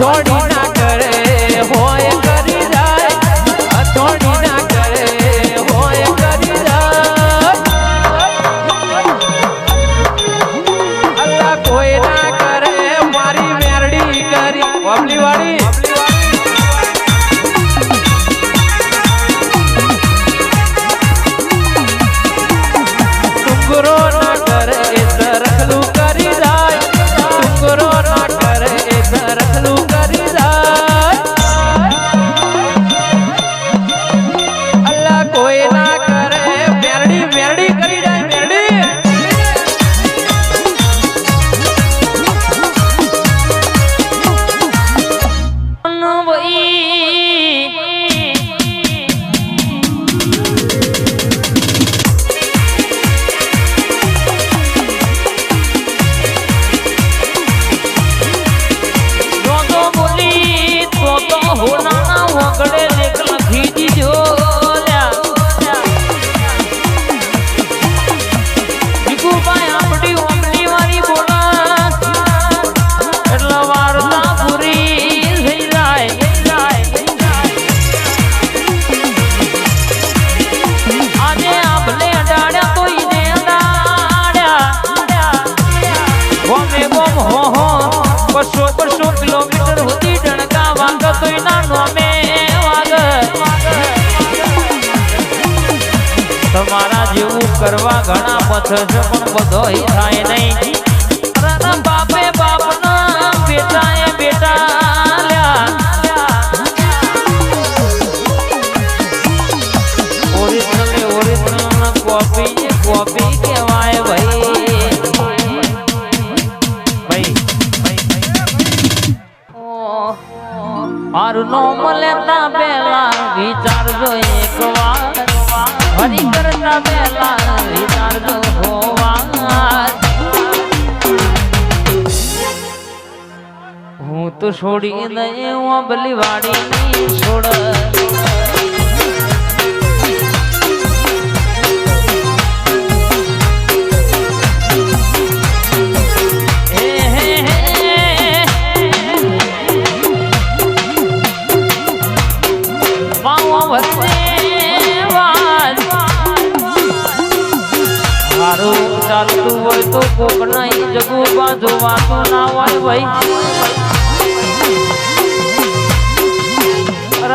અથોડી ના કરે હોય કરી જાય અથોડી ના કરે હોય કરી જાય અલ્લાહ કોઈ ના કરે મારી મેરડી કરી ઓબલી વાળી ટુકરો ના કરે એ સરખલું કરી જાય ટુકરો ના કરે એ સરખલું કરી જાય અલ્લાહ કોઈ ના કરે મેરડી મેરડી કરી જાય મેરડી બસો કિલોમીટર સુધી ડણકા વાગ તો નાનો મે વાગ તમારા જેવું કરવા ઘણા પથ છે પણ બધો થાય નહીં બાપે બાપના બેટાએ બેટા ઓરિજિનલ કોપી કહેવાય ભાઈ મારું નામ લેતા પહેલા વિચારજો એક વાર હરી કરતા પહેલા વિચારજો હોવાર હું તો છોડી દઈ ઓબલી વાડી ની છોડ ચાલતું હોય તો કોક નહીં જગુ બાજુ વાતું ના હોય ભાઈ